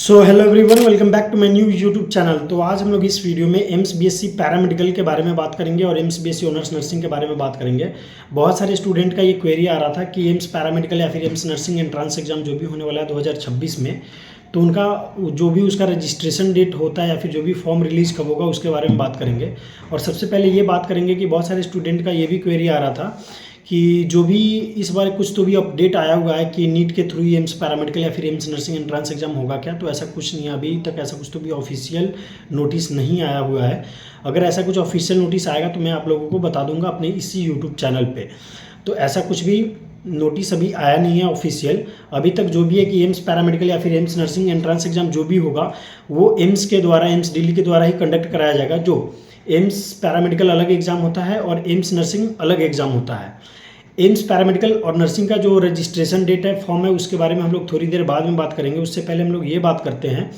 So hello everyone, welcome back to my new YouTube channel. तो आज हम लोग इस वीडियो में एम्स बीएससी पैरामेडिकल के बारे में बात करेंगे और एम्स बीएससी ऑनर्स नर्सिंग के बारे में बात करेंगे। बहुत सारे स्टूडेंट का ये क्वेरी आ रहा था कि एम्स पैरामेडिकल या फिर एम्स नर्सिंग एंट्रांस एग्जाम जो भी होने वाला है 2026 में, तो उनका जो भी उसका रजिस्ट्रेशन डेट होता है या फिर जो भी फॉर्म रिलीज़ कब होगा उसके बारे में बात करेंगे। और सबसे पहले ये बात करेंगे कि बहुत सारे स्टूडेंट का ये भी क्वेरी आ रहा था कि जो भी इस बार कुछ तो भी अपडेट आया हुआ है कि नीट के थ्रू एम्स पैरामेडिकल या फिर एम्स नर्सिंग एंट्रांस एग्जाम होगा क्या। तो ऐसा कुछ नहीं है, अभी तक ऐसा कुछ तो भी ऑफिशियल नोटिस नहीं आया हुआ है। अगर ऐसा कुछ ऑफिशियल नोटिस आएगा तो मैं आप लोगों को बता दूंगा अपने इसी यूट्यूब चैनल पे। तो ऐसा कुछ भी नोटिस अभी आया नहीं है ऑफिशियल। अभी तक जो भी है कि एम्स पैरामेडिकल या फिर एम्स नर्सिंग एंट्रांस एग्जाम जो भी होगा वो एम्स के द्वारा, एम्स दिल्ली के द्वारा ही कंडक्ट कराया जाएगा। जो एम्स पैरामेडिकल अलग एग्जाम होता है और एम्स नर्सिंग अलग एग्जाम होता है। एम्स पैरामेडिकल और नर्सिंग का जो रजिस्ट्रेशन डेट है, फॉर्म है, उसके बारे में हम लोग थोड़ी देर बाद में बात करेंगे। उससे पहले हम लोग ये बात करते हैं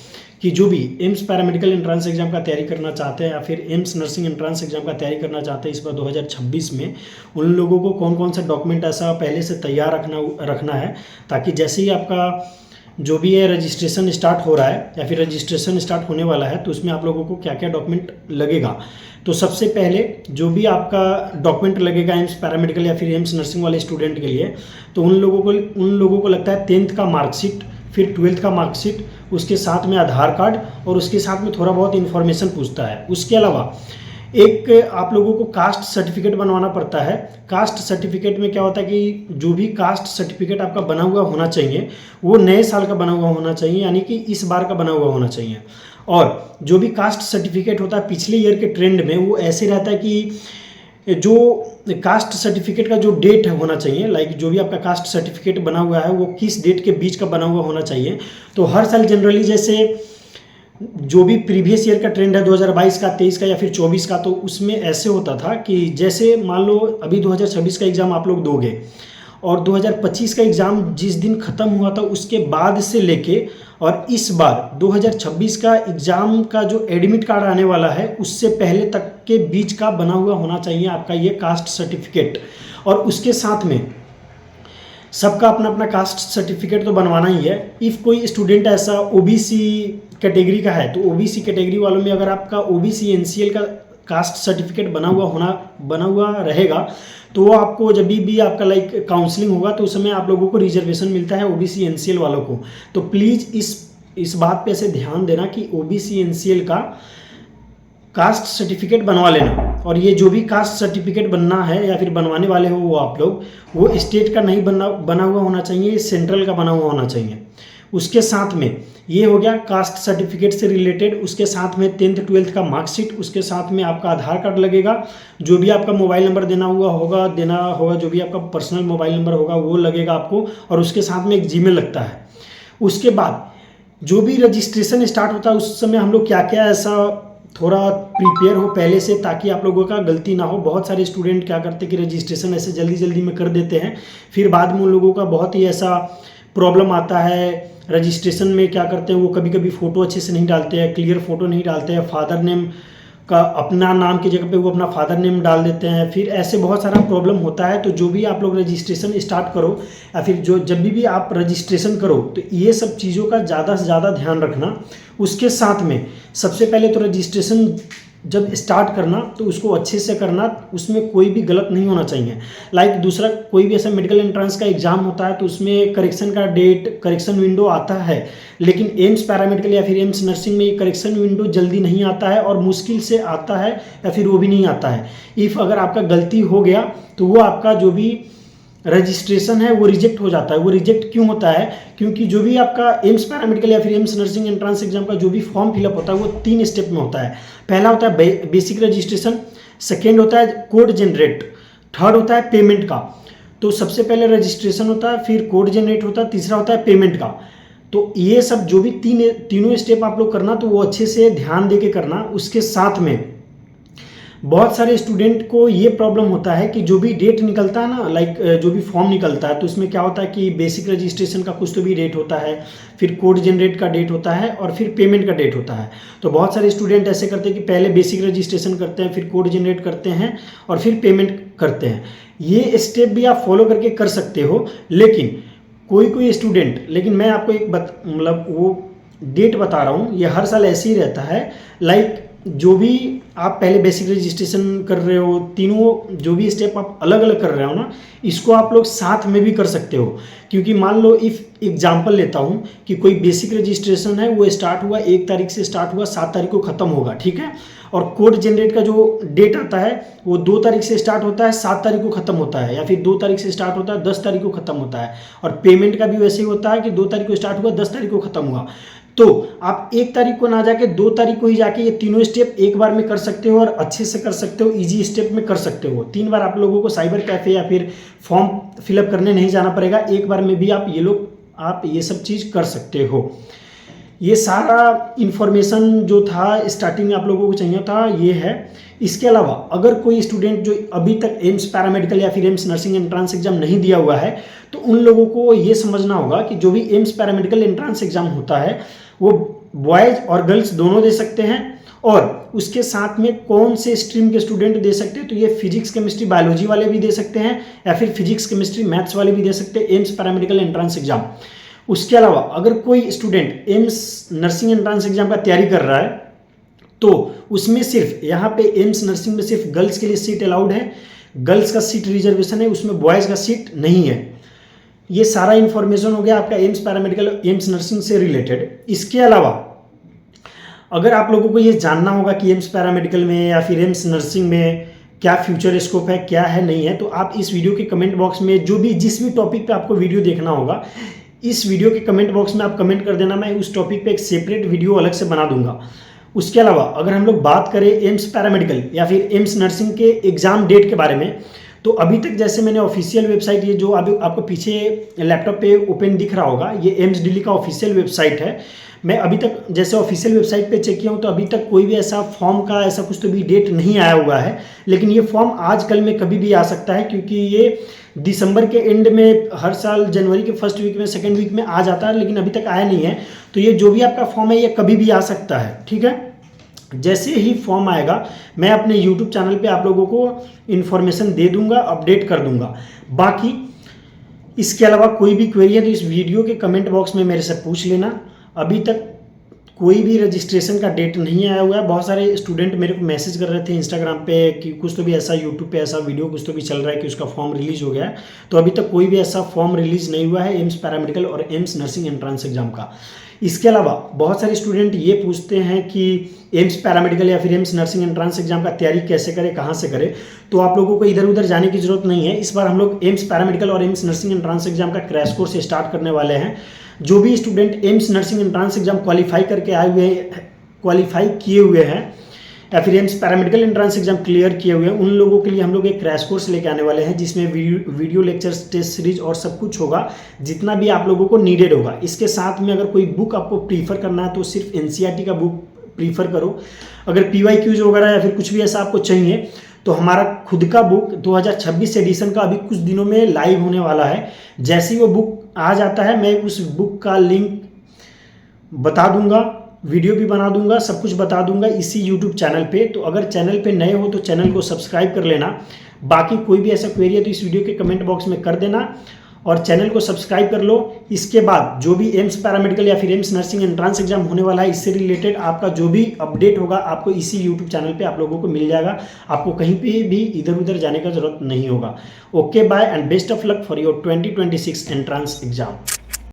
कि जो भी एम्स पैरामेडिकल एंट्रांस एग्जाम का तैयारी करना चाहते हैं या फिर एम्स नर्सिंग एंट्रांस एग्जाम का तैयारी करना चाहते हैं इस बार 2026 में, उन लोगों को कौन कौन सा डॉक्यूमेंट ऐसा पहले से तैयार रखना है, ताकि जैसे ही आपका जो भी है रजिस्ट्रेशन स्टार्ट हो रहा है या फिर रजिस्ट्रेशन स्टार्ट होने वाला है तो उसमें आप लोगों को क्या क्या डॉक्यूमेंट लगेगा। तो सबसे पहले जो भी आपका डॉक्यूमेंट लगेगा एम्स पैरामेडिकल या फिर एम्स नर्सिंग वाले स्टूडेंट के लिए, तो उन लोगों को लगता है 10th का मार्कशीट, फिर 12th का मार्कशीट, उसके साथ में आधार कार्ड और उसके साथ में थोड़ा बहुत इन्फॉर्मेशन पूछता है। उसके अलावा एक आप लोगों को कास्ट सर्टिफिकेट बनवाना पड़ता है। कास्ट सर्टिफिकेट में क्या होता है कि जो भी कास्ट सर्टिफिकेट आपका बना हुआ होना चाहिए वो नए साल का बना हुआ होना चाहिए, यानी कि इस बार का बना हुआ होना चाहिए। और जो भी कास्ट सर्टिफिकेट होता है पिछले ईयर के ट्रेंड में वो ऐसे रहता है कि जो कास्ट सर्टिफिकेट का जो डेट होना चाहिए, लाइक जो भी आपका कास्ट सर्टिफिकेट बना हुआ है वो किस डेट के बीच का बना हुआ होना चाहिए। तो हर साल जनरली जैसे जो भी प्रीवियस ईयर का ट्रेंड है 2022 का, 23 का या फिर 24 का, तो उसमें ऐसे होता था कि जैसे मान लो अभी 2026 का एग्ज़ाम आप लोग दोगे और 2025 का एग्ज़ाम जिस दिन ख़त्म हुआ था उसके बाद से लेके और इस बार 2026 का एग्ज़ाम का जो एडमिट कार्ड आने वाला है उससे पहले तक के बीच का बना हुआ होना चाहिए आपका ये कास्ट सर्टिफिकेट। और उसके साथ में सबका अपना अपना कास्ट सर्टिफिकेट तो बनवाना ही है। इफ़ कोई स्टूडेंट ऐसा ओबीसी कैटेगरी का है तो ओबीसी कैटेगरी वालों में अगर आपका ओबीसी एनसीएल का कास्ट सर्टिफिकेट बना हुआ रहेगा तो वो आपको जब भी आपका लाइक काउंसलिंग होगा तो उस समय आप लोगों को रिजर्वेशन मिलता है ओबीसी एनसीएल वालों को। तो प्लीज़ इस बात पे ऐसे ध्यान देना कि ओबीसी एनसीएल का कास्ट सर्टिफिकेट बनवा लेना। और ये जो भी कास्ट सर्टिफिकेट बनना है या फिर बनवाने वाले हो वो आप लोग, वो स्टेट का नहीं बना हुआ होना चाहिए, सेंट्रल का बना हुआ होना चाहिए। उसके साथ में ये हो गया कास्ट सर्टिफिकेट से रिलेटेड। उसके साथ में 10th 12th का मार्कशीट, उसके साथ में आपका आधार कार्ड लगेगा, जो भी आपका मोबाइल नंबर देना होगा, जो भी आपका पर्सनल मोबाइल नंबर होगा वो लगेगा आपको, और उसके साथ में एक जीमेल लगता है। उसके बाद जो भी रजिस्ट्रेशन स्टार्ट होता है उस समय हम लोग क्या क्या ऐसा थोड़ा प्रिपेयर हो पहले से, ताकि आप लोगों का गलती ना हो। बहुत सारे स्टूडेंट क्या करते हैं कि रजिस्ट्रेशन ऐसे जल्दी जल्दी में कर देते हैं, फिर बाद में उन लोगों का बहुत ही ऐसा प्रॉब्लम आता है। रजिस्ट्रेशन में क्या करते हैं वो कभी कभी फ़ोटो अच्छे से नहीं डालते हैं, क्लियर फ़ोटो नहीं डालते हैं, फादर नेम का अपना नाम की जगह पे वो अपना फादर नेम डाल देते हैं, फिर ऐसे बहुत सारा प्रॉब्लम होता है। तो जो भी आप लोग रजिस्ट्रेशन स्टार्ट करो या फिर जब भी आप रजिस्ट्रेशन करो तो ये सब चीज़ों का ज़्यादा से ज़्यादा ध्यान रखना। उसके साथ में सबसे पहले तो रजिस्ट्रेशन जब स्टार्ट करना तो उसको अच्छे से करना, उसमें कोई भी गलत नहीं होना चाहिए। लाइक दूसरा कोई भी ऐसा मेडिकल एंट्रेंस का एग्जाम होता है तो उसमें करेक्शन का डेट, करेक्शन विंडो आता है, लेकिन एम्स पैरामेडिकल या फिर एम्स नर्सिंग में ये करेक्शन विंडो जल्दी नहीं आता है और मुश्किल से आता है या फिर वो भी नहीं आता है। इफ़ अगर आपका गलती हो गया तो वो आपका जो भी रजिस्ट्रेशन है वो रिजेक्ट हो जाता है। वो रिजेक्ट क्यों होता है? क्योंकि जो भी आपका एम्स पैरामेडिकल या फिर एम्स नर्सिंग एंट्रांस एग्जाम का जो भी फॉर्म फिलअप होता है वो 3 स्टेप में होता है। पहला होता है बेसिक रजिस्ट्रेशन, सेकेंड होता है कोड जनरेट, थर्ड होता है पेमेंट का। तो सबसे पहले रजिस्ट्रेशन होता है, फिर कोड जनरेट होता है, तीसरा होता है पेमेंट का। तो ये सब जो भी तीनों स्टेप आप लोग करना तो वो अच्छे से ध्यान दे के करना। उसके साथ में बहुत सारे स्टूडेंट को ये प्रॉब्लम होता है कि जो भी डेट निकलता है ना, लाइक जो भी फॉर्म निकलता है तो उसमें क्या होता है कि बेसिक रजिस्ट्रेशन का कुछ तो भी डेट होता है, फिर कोड जनरेट का डेट होता है और फिर पेमेंट का डेट होता है। तो बहुत सारे स्टूडेंट ऐसे करते हैं कि पहले बेसिक रजिस्ट्रेशन करते हैं, फिर कोड जनरेट करते हैं और फिर पेमेंट करते हैं। ये स्टेप भी आप फॉलो करके कर सकते हो, लेकिन कोई स्टूडेंट, लेकिन मैं आपको एक मतलब वो डेट बता रहा हूँ ये हर साल ऐसे ही रहता है। लाइक जो भी आप पहले बेसिक रजिस्ट्रेशन कर रहे हो, तीनों जो भी स्टेप आप अलग अलग कर रहे हो ना, इसको आप लोग साथ में भी कर सकते हो। क्योंकि मान लो इफ एग्जांपल लेता हूँ कि कोई बेसिक रजिस्ट्रेशन है, वो स्टार्ट हुआ 1 तारीख से स्टार्ट हुआ, 7 तारीख को ख़त्म होगा, ठीक है। और कोड जनरेट का जो डेट आता है वो 2 तारीख से स्टार्ट होता है, 7 तारीख को ख़त्म होता है, या फिर 2 तारीख से स्टार्ट होता है, 10 तारीख को ख़त्म होता है। और पेमेंट का भी वैसे ही होता है कि 2 तारीख को स्टार्ट हुआ, 10 तारीख को ख़त्म हुआ। तो आप 1 तारीख को ना जाके 2 तारीख को ही जाके ये तीनों स्टेप एक बार में कर सकते हो, और अच्छे से कर सकते हो, इजी स्टेप में कर सकते हो। 3 बार आप लोगों को साइबर कैफ़े या फिर फॉर्म फिलअप करने नहीं जाना पड़ेगा, एक बार में भी आप ये सब चीज़ कर सकते हो। ये सारा इन्फॉर्मेशन जो था स्टार्टिंग में आप लोगों को चाहिए था, ये है। इसके अलावा अगर कोई स्टूडेंट जो अभी तक एम्स पैरामेडिकल या फिर एम्स नर्सिंग एंट्रांस एग्जाम नहीं दिया हुआ है, तो उन लोगों को ये समझना होगा कि जो भी एम्स पैरामेडिकल एंट्रांस एग्जाम होता है वो बॉयज़ और गर्ल्स दोनों दे सकते हैं। और उसके साथ में कौन से स्ट्रीम के स्टूडेंट दे सकते हैं, तो ये फिजिक्स केमिस्ट्री बायोलॉजी वाले भी दे सकते हैं, या फिर फिजिक्स केमिस्ट्री मैथ्स वाले भी दे सकते हैं एम्स पैरामेडिकल एंट्रांस एग्जाम। उसके अलावा अगर कोई student AIIMS nursing entrance exam का तैयारी कर रहा है, तो उसमें सिर्फ यहाँ पे एम्स नर्सिंग में सिर्फ गर्ल्स के लिए सीट अलाउड है, गर्ल्स का सीट रिजर्वेशन है, उसमें बॉयज़ का सीट नहीं है। ये सारा इन्फॉर्मेशन हो गया आपका एम्स पैरामेडिकल एम्स नर्सिंग से रिलेटेड। इसके अलावा अगर आप लोगों को ये जानना होगा कि एम्स पैरामेडिकल में या फिर एम्स नर्सिंग में क्या फ्यूचर स्कोप है, क्या है नहीं है, तो आप इस वीडियो के कमेंट बॉक्स में जिस भी टॉपिक पे आपको वीडियो देखना होगा, इस वीडियो के कमेंट बॉक्स में आप कमेंट कर देना, मैं उस टॉपिक पे एक सेपरेट वीडियो अलग से बना दूंगा। उसके अलावा अगर हम लोग बात करें एम्स पैरामेडिकल या फिर एम्स नर्सिंग के एग्ज़ाम डेट के बारे में, तो अभी तक जैसे मैंने ऑफिशियल वेबसाइट, ये जो अभी आपको पीछे लैपटॉप पे ओपन दिख रहा होगा, ये एम्स दिल्ली का ऑफिशियल वेबसाइट है। मैं अभी तक जैसे ऑफिशियल वेबसाइट पे चेक किया हूँ, तो अभी तक कोई भी ऐसा फॉर्म का ऐसा कुछ तो भी डेट नहीं आया हुआ है। लेकिन ये फॉर्म आज कल में कभी भी आ सकता है, क्योंकि ये दिसंबर के एंड में हर साल जनवरी के फर्स्ट वीक में, सेकेंड वीक में आ जाता है, लेकिन अभी तक आया नहीं है। तो ये जो भी आपका फॉर्म है ये कभी भी आ सकता है, ठीक है। जैसे ही फॉर्म आएगा मैं अपने यूट्यूब चैनल पे आप लोगों को इन्फॉर्मेशन दे दूंगा, अपडेट कर दूंगा। बाकी इसके अलावा कोई भी क्वेरी है तो इस वीडियो के कमेंट बॉक्स में मेरे से पूछ लेना। अभी तक कोई भी रजिस्ट्रेशन का डेट नहीं आया हुआ है। बहुत सारे स्टूडेंट मेरे को मैसेज कर रहे थे इंस्टाग्राम पे कि कुछ तो भी ऐसा, यूट्यूब पे ऐसा वीडियो कुछ तो भी चल रहा है कि उसका फॉर्म रिलीज हो गया है। तो अभी तक कोई भी ऐसा फॉर्म रिलीज नहीं हुआ है एम्स पैरामेडिकल और एम्स नर्सिंग एंट्रांस एग्जाम का। इसके अलावा बहुत सारे स्टूडेंट ये पूछते हैं कि एम्स पैरामेडिकल या फिर एम्स नर्सिंग एंट्रांस एग्जाम का तैयारी कैसे करें, कहाँ से करें। तो आप लोगों को इधर उधर जाने की जरूरत नहीं है। इस बार हम लोग एम्स पैरामेडिकल और एम्स नर्सिंग एंट्रांस एग्जाम का क्रैश कोर्स स्टार्ट करने वाले हैं। जो भी student AIIMS nursing entrance exam qualify करके आए हुए हैं, क्वालिफाई किए हुए हैं, या फिर AIIMS paramedical entrance exam clear किए हुए हैं, उन लोगों के लिए हम लोग एक क्रैश कोर्स लेके आने वाले हैं, जिसमें वीडियो लेक्चर्स, टेस्ट सीरीज और सब कुछ होगा, जितना भी आप लोगों को नीडेड होगा। इसके साथ में अगर कोई बुक आपको प्रीफर करना है तो सिर्फ एनसीईआरटी का बुक प्रीफर करो। अगर पीवाईक्यूज वगैरह या फिर कुछ भी ऐसा आपको चाहिए तो हमारा खुद का बुक 2026 एडिशन का अभी कुछ दिनों में लाइव होने वाला है। जैसे ही वो बुक आ जाता है मैं उस बुक का लिंक बता दूंगा, वीडियो भी बना दूंगा, सब कुछ बता दूंगा इसी यूट्यूब चैनल पे। तो अगर चैनल पे नए हो तो चैनल को सब्सक्राइब कर लेना। बाकी कोई भी ऐसा क्वेरी है तो इस वीडियो के कमेंट बॉक्स में कर देना और चैनल को सब्सक्राइब कर लो। इसके बाद जो भी एम्स पैरामेडिकल या फिर एम्स नर्सिंग एंट्रांस एग्जाम होने वाला है, इससे रिलेटेड आपका जो भी अपडेट होगा आपको इसी यूट्यूब चैनल पे आप लोगों को मिल जाएगा। आपको कहीं पे भी इधर उधर जाने का जरूरत नहीं होगा। Okay bye and best of luck for your 2026 entrance exam.